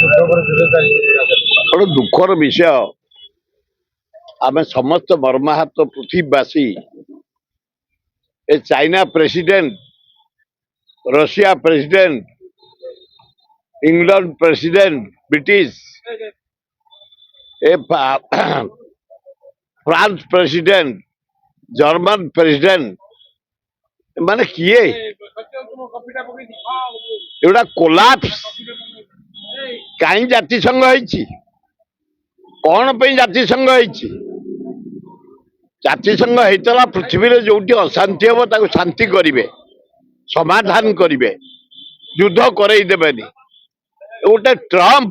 बड़ दुखर विषय आम समस्त मर्माहत पृथ्वीवासी ए China president Russia president England president British ए फ्रांस प्रेसिडेंट जर्मन प्रेसिडेंट माने किए एगुड़ा कोलाप्स कहीं जातिसंघ होइछि कौन पे जातिसंघ होइछि जातिसंघ होइतला पृथ्वी रे जोटी अशांति हो ताको शांति करिवे समाधान करिवे युद्ध करई देबेनी गोटे ट्रम्प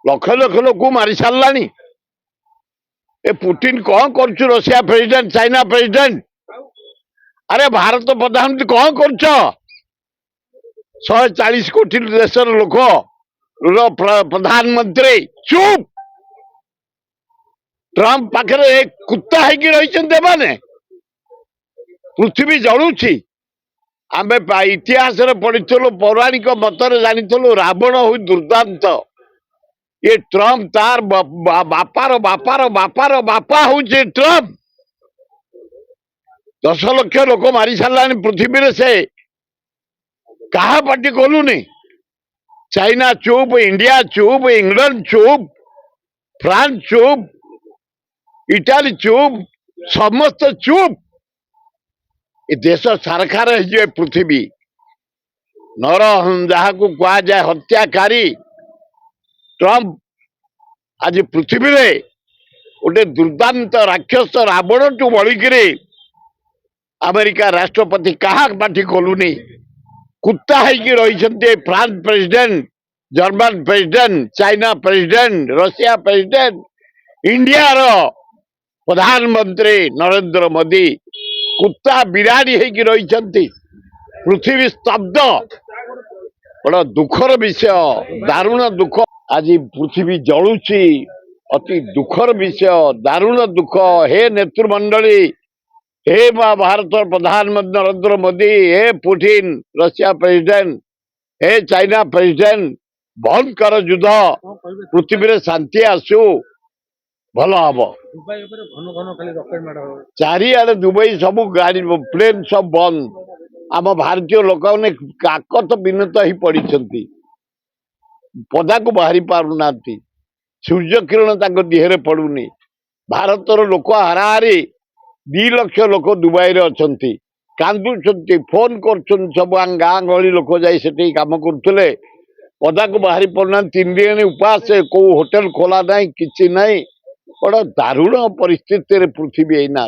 लक्ष लक्ष लोक मारी सारलानी ए पुतिन कौन करछु रशिया प्रेसिडेंट चाइना प्रेसिडेंट अरे भारत प्रधानमंत्री कौन करछ 140 कोटी देशर लोक प्रधानमंत्री चुप ट्रम्प पाखे एक कुत्ता है रही माने पृथ्वी जलुची आम इतिहास पढ़ीलु पौराणिक मतरे जानी रावण हुई दुर्दांत ये ट्रम्प तार बापार बापार बापार बापा हूँ ट्रम्प 10 लाख लोक मारी सारा पृथ्वी रे से कहा पार्टी खोलुनी चाइना चुप इंडिया चुप इंग्लैंड चुप फ्रांस चुप इटाली चुप समस्त चुप ये देश सारखार है पृथ्वी नर जहाँ को कह जाए हत्याकारी ट्रम्प आज पृथ्वी रे गोटे दुर्दांत राक्षस रावण टू बलिकी अमेरिका राष्ट्रपति कहा पार्टी खोलुनी कुत्ता है रही France president German president China president Russia president India रो प्रधानमंत्री नरेंद्र मोदी कुत्ता बिराड़ी है रही पृथ्वी स्तब्ध बड़ा दुखर विषय दारुण दुख आज पृथ्वी जलुची अति दुखर विषय दारुण दुख हे नेतृमंडली हे भारत प्रधानमंत्री नरेंद्र मोदी हे पुतिन रशिया प्रेसिडेंट हे चाइना प्रेसिडेंट बंद कर युद्ध पृथ्वी रे शांति आसु भल हम चारिआडे दुबई सब गाड़ी प्लेन सब बंद आम भारतीय लोक मैंने काकत विनत ही पड़ी पदा को बाहरी पारना सूर्य किरण देहरे पड़ुनी भारतर लोक हाराहारी 2 लाख लोक दुबई रे अछंती कांदुछंती फोन करछन सब गाँ गहली लोक जाई सेठी काम करथले पदा को बाहरी पड़ना 3 दिन उपास को होटल खोला नहीं किसी नहीं बड़ा दारुण परिस्थिति रे पृथ्वी एना